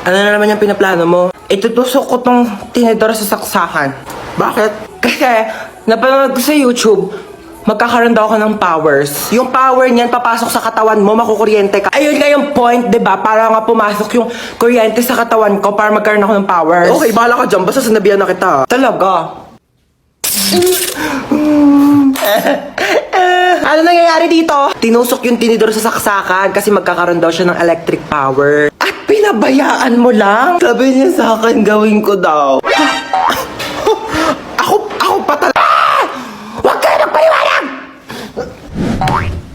Ano na naman yung pinaplano mo? Itutusok ko tong tinidor sa saksakan. Bakit? Kasi, napanood ko sa YouTube, magkakaroon daw ako ng powers. Yung power niyan, papasok sa katawan mo, makukuryente ka. Ayun nga yung point, diba? Para nga pumasok yung kuryente sa katawan ko para magkaroon ako ng powers. Okay, bahala ka dyan. Basta sinabihan na kita. Talaga? Ano nangyayari dito? Tinusok yung tinidor sa saksakan kasi magkakaroon daw siya ng electric power. At pinabayaan mo lang? Sabi niya sa akin, gawin ko daw. Ako pa talaga. Huwag kayo magpaliwanag!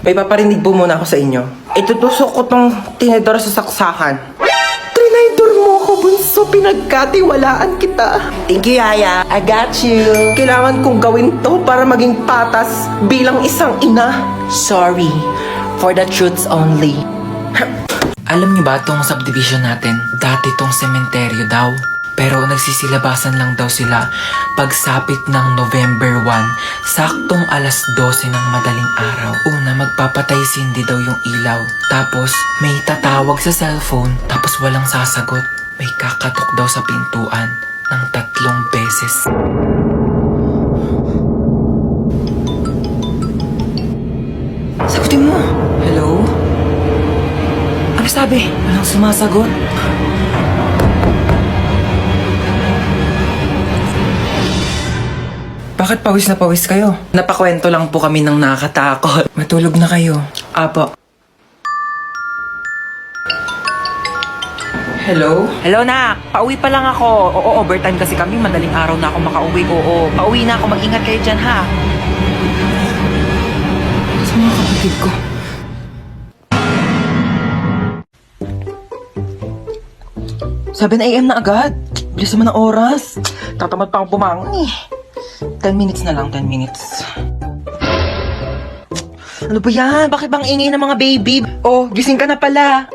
May paparinig po muna ako sa inyo. Itutusok ko tong tinidor sa saksakan. Trinidor mo ako, bunso. Pinagkatiwalaan kita. Thank you, Yaya. I got you. Kailangan kong gawin to para maging patas bilang isang ina. Sorry. For the truths only. Alam niyo ba tong subdivision natin? Dati tong sementeryo daw. Pero nagsisilabasan lang daw sila pagsapit ng November 1, saktong alas 12 ng madaling araw. Una, magpapatay sindi daw yung ilaw. Tapos, may tatawag sa cellphone, tapos walang sasagot. May kakatok daw sa pintuan ng 3 beses. Sagutin mo. Hello? Ano sabi? Walang sumasagot. Bakit pawis na pawis kayo? Napakwento lang po kami ng nakakatakot. Matulog na kayo. Apo. Hello? Hello, nak. Pauwi pa lang ako. Oo, overtime kasi kami. Madaling araw na ako makauwi. Oo, pauwi na ako. Mag-ingat kayo dyan, ha? Sa mga kapatid ko. Sabi na AM na agad. Bilis naman ang oras. Tatamad pa akong bumangon eh. 10 minutes na lang, 10 minutes. Ano ba yan? Bakit bang ingay ng mga baby? Oh, gising ka na pala.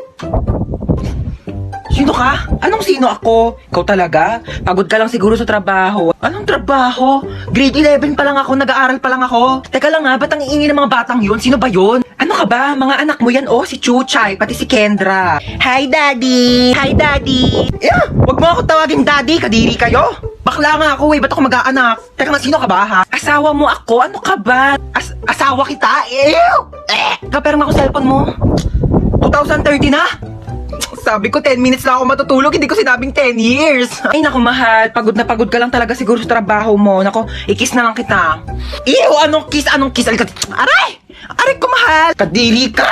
Sino ka? Anong sino ako? Ikaw talaga? Pagod ka lang siguro sa trabaho. Anong trabaho? Grade 11 pa lang ako, nag-aaral pa lang ako. Teka lang nga, ba't ang iingay ng mga batang yun? Sino ba yun? Ano ka ba? Mga anak mo yan, oh, si Chuchay, pati si Kendra. Hi, Daddy! Hi, Daddy! Yeah, wag mo ako tawagin Daddy, kadiri kayo. Bakla nga ako, ba't ako mag-aanak? Teka nga, sino ka ba, ha? Asawa mo ako? Ano ka ba? Asawa kita? Ew! Kapera nga ako cellphone mo. 2030 na? Sabi ko 10 minutes lang ako matutulog, hindi ko sinabing 10 years. Ay naku mahal, pagod na pagod ka lang talaga siguro sa trabaho mo. Naku, i-kiss na lang kita. Ew, anong kiss? Anong kiss? Aray! Aray ko mahal! Kadiri ka!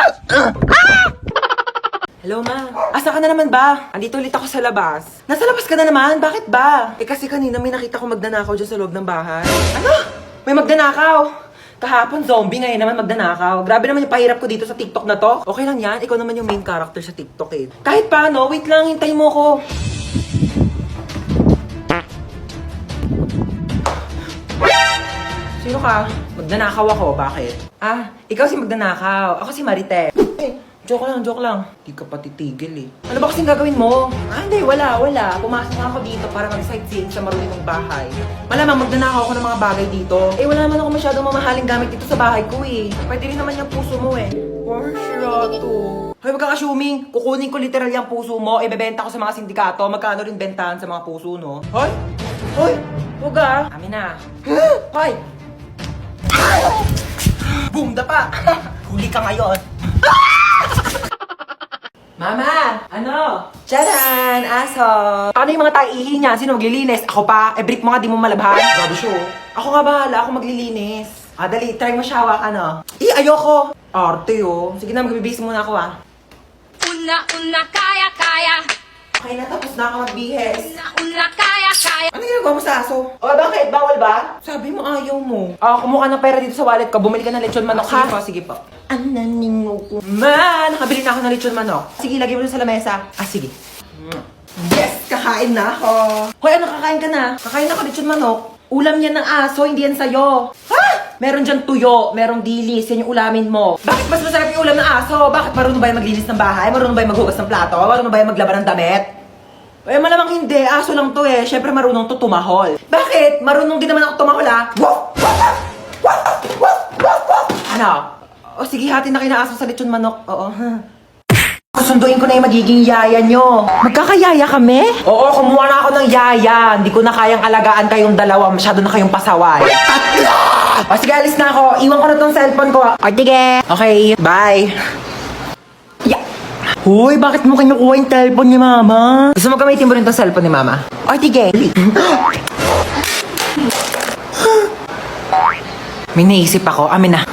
Hello ma, asa ka na naman ba? Andito ulit ako sa labas. Nasa labas ka na naman? Bakit ba? Eh kasi kanina may nakita ko magdanakaw dyan sa loob ng bahay. Ano? May magdanakaw? Kahapon zombie, ngayon naman magdanakaw. Grabe naman yung pahirap ko dito sa TikTok na to. Okay lang yan, ikaw naman yung main character sa TikTok eh. Kahit paano, wait lang, hintayin mo ko. Sino ka? Magdanakaw ako, bakit? Ah, ikaw si magdanakaw. Ako si Marite. Joke lang. Di ka pa titigil eh. Ano ba kasing gagawin mo? Ah, hindi, wala. Pumasok nga ako dito para mag-sightseeing sa marunong bahay. Malamang magdanakaw ako ng mga bagay dito. Eh, wala naman ako masyadong mamahaling gamit dito sa bahay ko eh. Pwede rin naman yung puso mo eh. Or sirato. Hoy, wag kang assuming. Kukunin ko literal yung puso mo, ibebenta ko sa mga sindikato. Magkano rin bentahan sa mga puso, no? Hoy! Huwag ah. Amin na. Hoy! Boom, dapa! Huli ka ngayon. Mama! Ano? Charan! Aso! Paano yung mga taihi niya? Sino maglilinis? Ako pa? Eh, brief mo nga, di mo malabhan. Grabe siya. Ako nga bahala, ako maglilinis. Ah, dali, try mo siya hawak, ano? Ayoko! Arte, oh. Sige na, magbibihis muna ako, ah. Una, kaya. Okay na, tapos na ako magbihis. Una, kaya. Ano ginagawa mo sa aso? Oh, bakit? Bawal ba? Sabi mo ayaw mo. Ah, kumuha ng pera dito sa wallet ko. Bumili ka ng lechon manok, ha? Sige po. Ananingo ko. Ma, nakabili na ako ng lechon manok. Sige, lagay mo dun sa lamesa. Ah, sige. Yes, kakain na ako. Hoy, ano kakain ka na? Kakain ako lechon manok. Ulam yan ng aso, hindi yan sa'yo. Ha? Meron dyan tuyo, merong dilis, yan yung ulamin mo. Bakit mas masarap yung ulam ng aso? Bakit marunong ba yung maglinis ng bahay? Marunong ba yung maghugas ng plato? Marunong ba yung maglaban ng damit? Eh, malamang hindi. Aso lang to eh. Siyempre marunong to tumahol. Bakit? Marunong din naman ako tumahol ah. Ano? O sige, hati na kayo na aso sa lechon manok. Oo. Susunduin ko na yung magiging yaya nyo. Magkakayaya kami? Oo, kumuha na ako ng yaya. Hindi ko na kayang alagaan kayong dalawa. Masyado na kayong pasaway. Tatlo! O sige, alis na ako. Iwan ko na tong cellphone ko. O sige. Okay, bye. Yeah. Hoy, bakit mo kinukuha yung cellphone ni Mama? Gusto mo gamitin mo rin tong cellphone ni Mama? O sige. May naisip ako. Amin na.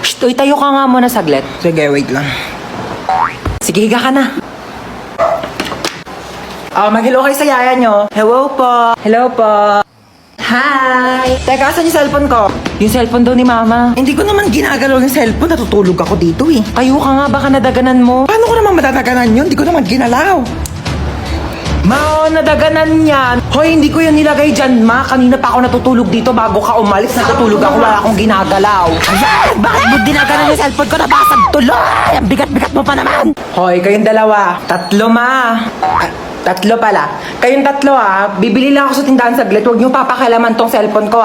Shh, uy, tayo ka nga muna saglit. Sige, wait lang. Sige, higa ka na. Mag-hello kayo sa yaya nyo. Hello po. Hello po. Hi! Teka, saan yung cellphone ko? Yung cellphone daw ni Mama. Hindi ko naman ginagalaw yung cellphone. Natutulog ako dito eh. Tayo ka nga, baka nadaganan mo. Paano ko naman matataganan yun? Hindi ko naman ginalaw. Ma, nadaganan yan. Hoy, hindi ko yun nilagay dyan, Ma. Kanina pa ako natutulog dito bago ka umalis. Natutulog ako, wala akong ginagalaw. Ayan! Bakit mo dinaganan yung cellphone ko? Nabasag tuloy! Ang bigat-bigat mo pa naman! Hoy, kayong dalawa. Tatlo, Ma. Tatlo pala. Kayong tatlo, bibili lang ako sa tindahan saglit. Huwag niyo papakailaman tong cellphone ko,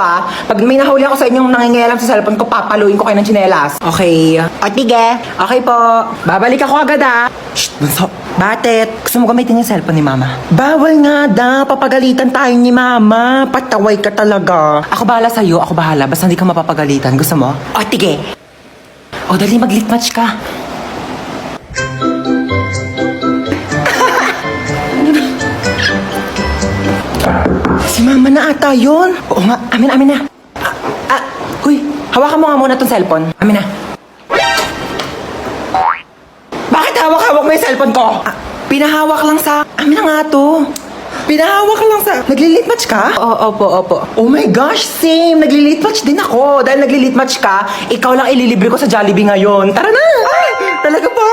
Pag may nahuli ako sa inyong nangingialam sa cellphone ko, papaluin ko kayo ng tsinelas. Okay. O, tige. Okay po. Babalik ako agad, Shh, bunso. Bakit? Gusto mo gamitin yung cellphone ni Mama? Bawal nga, papagalitan tayo ni Mama. Pataway ka talaga. Ako bahala sa'yo, ako bahala. Basta hindi ka mapapagalitan. Gusto mo? O, tige. O, dali, mag-lit match ka. Si Mama na ata yun. Oo nga, amin na. Huy, hawakan mo nga muna tong cellphone. Amin na. Bakit hawak-hawak mo yung cellphone ko? Pinahawak lang sa... Amin na nga to. Pinahawak lang sa... Nagli-lit match ka? Opo. Oh my gosh, same! Nagli-lit match din ako. Dahil nagli-lit match ka, ikaw lang ililibre ko sa Jollibee ngayon. Tara na! Ay, talaga ba?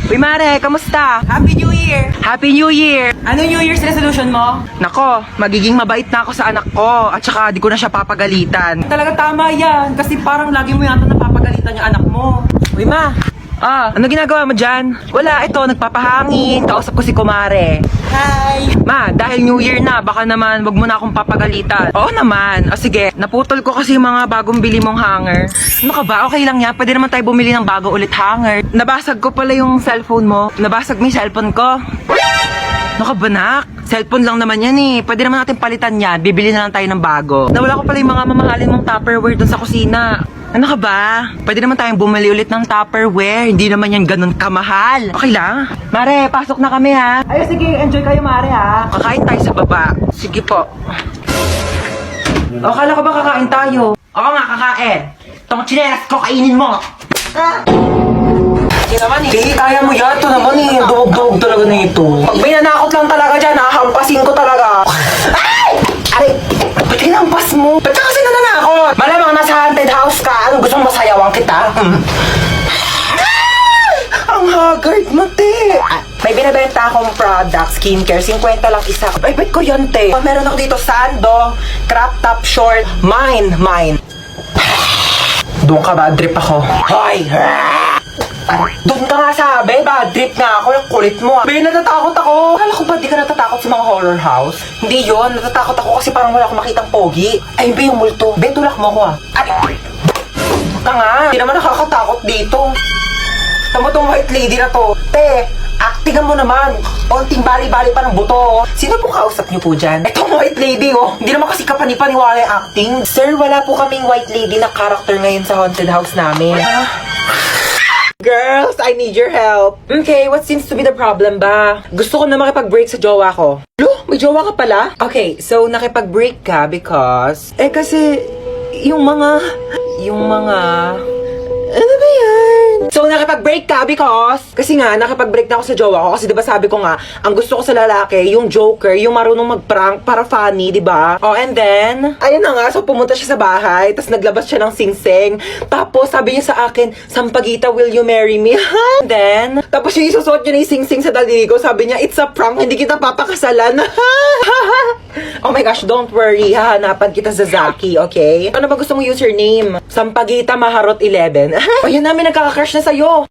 Uy, Mare, kamusta? Happy New Year! Happy New Year! Ano New Year's resolution mo? Nako, magiging mabait na ako sa anak ko. At saka di ko na siya papagalitan. Talaga tama yan. Kasi parang lagi mo yata napapagalitan yung anak mo. Uy, Ma. Ano ginagawa mo dyan? Wala, ito, nagpapahangin. Kausap ko si Kumare. Hi! Ma, dahil New Year na, baka naman wag mo na akong papagalitan. Oo naman. O sige, naputol ko kasi yung mga bagong bili mong hanger. Ano ka ba? Okay lang yan. Pwede naman tayo bumili ng bago ulit hanger. Nabasag ko pala yung cellphone mo. Nabasag mo yung cellphone ko. Ano ka ba, nak? Cellphone lang naman yan eh. Pwede naman natin palitan yan. Bibili na lang tayo ng bago. Nawala ko pala yung mga mamahalin mong Tupperware dun sa kusina. Ano ka ba? Pwede naman tayong bumili ulit ng Tupperware. Hindi naman yan ganun kamahal. Okay lang? Mare, pasok na kami ha. Ay, sige, enjoy kayo, Mare, ha? Kakain tayo sa baba. Sige po. O, kala ko ba kakain tayo? Oo nga, kakain. Itong chinelas ko, kainin mo. Hindi naman eh. Hindi, kaya mo yan. Ito naman eh. Dog talaga na ito. Pag may nanakot lang talaga dyan, hahampasin ko talaga. Ay! Aray! Ba't hinampas mo? Ba't ka kasi nananakot? Malamang nasa haunted house ka. Anong gustong masayawan kita? Ang haggard mo, te. May binibenta akong product, skincare, 50 lang isa. Ay, ba't ko yan, te? Meron ako dito, sando, crop top short, mine. Doon ka, bad trip ako. Hoy! Doon ka nga sabi, bad trip nga ako, yung kulit mo. Be, natatakot ako. Akala ko ba di ka natatakot sa mga horror house? Hindi yon, natatakot ako kasi parang wala akong makitang pogi. Ay, be, yung multo. Be, tulak mo ako Ay! Ka nga, hindi naman nakakatakot dito. Tama tong white lady na to. Te, actingan mo naman. Onting bali-bali pa ng buto. Sino po kausap niyo po dyan? Etong white lady, Hindi naman kasi kapani-paniwala yung acting. Sir, wala po kaming white lady na character ngayon sa haunted house namin. Girls, I need your help. Okay, what seems to be the problem ba? Gusto ko na makipag-break sa jowa ko. Lo, may jowa ka pala? Okay, so nakipag-break ka because... kasi, yung mga... Ano ba yan? So, nakipag-break ka because... Kasi nga, nakipag-break na ako sa jowa ko. Kasi diba sabi ko nga, ang gusto ko sa lalaki, yung joker, yung marunong mag-prank para funny, diba? Oh, and then, ayun na nga, so pumunta siya sa bahay, tapos naglabas siya ng sing-sing. Tapos, sabi niya sa akin, Sampaguita, will you marry me? And then, tapos yung isusuot niya na yung sing-sing sa daliri ko, sabi niya, it's a prank, hindi kita papakasalan. Oh my gosh, don't worry, hahanapan kita sa Zaki, okay? Ano ba gusto mong username? Sampaguita Maharot 11. O, yan namin nagkaka-crush na sa'yo.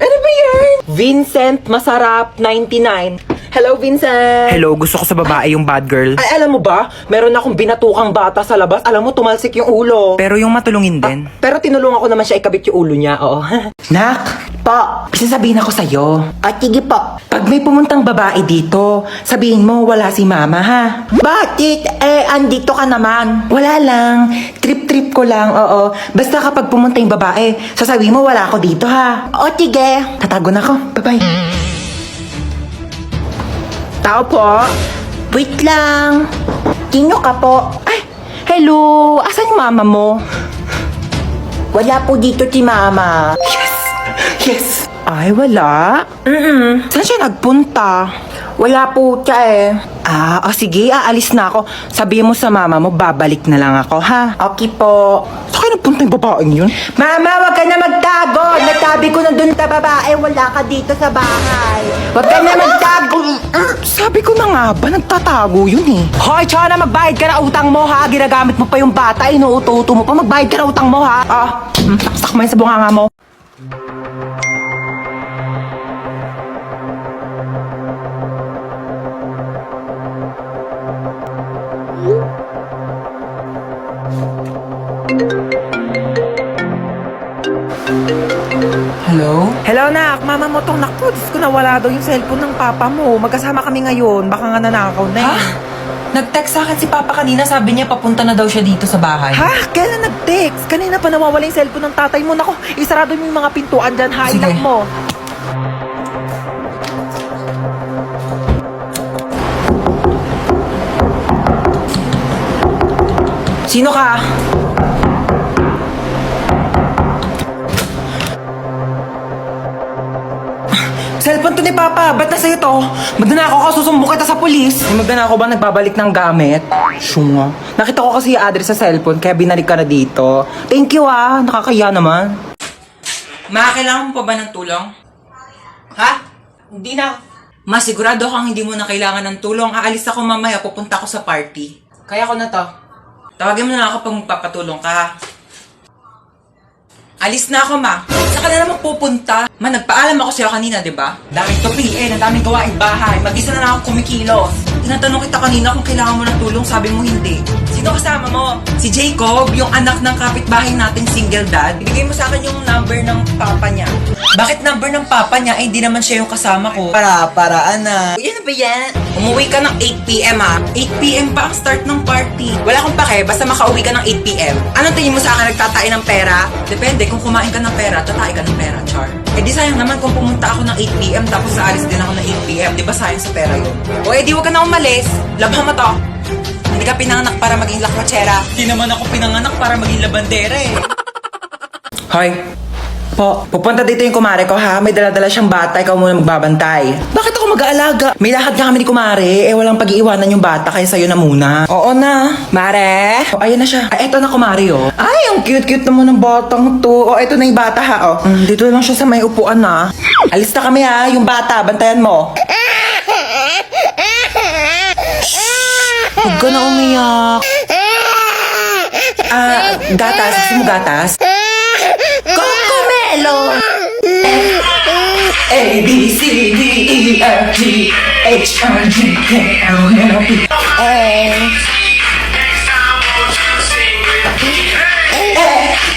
Ano ba yan? Vincent Masarap 99. Hello, Vincent! Hello, gusto ko sa babae yung bad girl. Ay, alam mo ba? Meron akong binatukang bata sa labas. Alam mo, tumalsik yung ulo. Pero yung matulungin din. Pero tinulungan ko naman siya ikabit yung ulo niya, oo. Nak, po, sasabihin ako sa'yo. Sige po. Pag may pumuntang babae dito, sabihin mo wala si mama, ha? Bakit? Andito ka naman. Wala lang. Trip-trip ko lang, oo. Basta kapag pumunta yung babae, sasabihin mo wala ako dito, ha? O, sige. Tatago na ako. Bye-bye. Tao po. Wait lang. Sino ka po? Ay, hello. Asan yung mama mo? Wala po dito si mama. Yes. Ay, wala? Saan siya nagpunta? Wala po siya eh. Sige, aalis na ako. Sabihin mo sa mama mo, babalik na lang ako, ha? Okay po. Saan kayo nagpunta yung babaeng yun? Mama, wag ka na magtago. Nagsabi ko na dun sa babae, wala ka dito sa bahay. Wag ka na magtago. Sabi ko na nga ba, nagtatago yun eh. Hoy, Chana, magbayad ka na utang mo, ha? Ginagamit mo pa yung bata, inuuto-uto mo pa. Magbayad ka na utang mo, ha? Saksak mo yun sa bunganga mo. Hello? Hello, nak. Mama mo tong naku. Diyos ko, nawala daw yung cellphone ng papa mo. Magkasama kami ngayon. Baka nga nanakaw na Ha? eh. Nag-text sa akin si Papa kanina, sabi niya papunta na daw siya dito sa bahay. Ha? Kailan nag-text? Kanina pa nawawala yung cellphone ng tatay mo. Naku, isarado mo yung mga pintuan dyan. Ha, Sige. inak mo. Sino ka? Cellphone to ni Papa. Ba't nasa ito? Magnanakaw ka, susumbong kita sa polis. May magnanakaw ba nagbabalik ng gamit? Syunga. Nakita ko kasi yung address sa cellphone, kaya binalik ka na dito. Thank you nakakaya naman. Ma, kailangan mo pa ba ng tulong? Ha? Hindi na. Ma, sigurado kang hindi mo na kailangan ng tulong. Aalis ako mamaya, pupunta ako sa party. Kaya ko na to. Tawagin mo na ako pag magpapatulong ka, ha? Alis na ako, ma. Saan ka na naman pupunta? Ma, nagpaalam ako sa'yo kanina, di ba? Dahil to PN, ang daming gawaing bahay. Mag-isa na lang ako kumikilos. Tinatanong kita kanina kung kailangan mo ng tulong, sabi mo hindi. Sino kasama mo? Si Jacob, yung anak ng kapitbahay nating single dad. Ibigay mo sa akin yung number ng papa niya. Bakit number ng papa niya? Eh, hindi naman siya yung kasama ko. Para-paraan na. Yan na ba yan? Umuwi ka ng 8pm, ha? 8pm pa ang start ng party. Wala akong pake, basta makauwi ka ng 8pm. Anong tingin mo sa akin, nagtatain ng pera? Depende, kung kumain ka ng pera, tatain ka ng pera, char. Eh di sayang naman kung pumunta ako ng 8pm tapos aalis din ako ng 8pm. Di ba sayang sa pera yun? O eh di wag ka na umalis. Labhan mo to. Hindi ka pinanganak para maging lakwachera. Hindi naman ako pinanganak para maging labandera eh. Hoy. Po, pupunta dito yung kumare ko, ha? May dala-dala siyang bata, ikaw muna magbabantay. Bakit ako mag-aalaga? May lakad ka kami ni kumare, walang pag-iiwanan yung bata, kaya sa'yo na muna. Oo na. Mare? Ayan na siya. Eto na kumare, Ay, ang cute-cute naman ng batang to. Eto na yung bata, ha, dito lang siya sa may upuan, na. Alis na kami, ha? Yung bata, bantayan mo. Huwag ka na umiyak. Gatas. Gusto mo gatas? Cocomelon! A, B, C, D, E, F, G, H, I, J, K, L, M, N, P,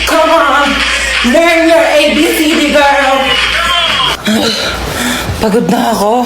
come on! Learn your ABCD, girl! Pagod na ako.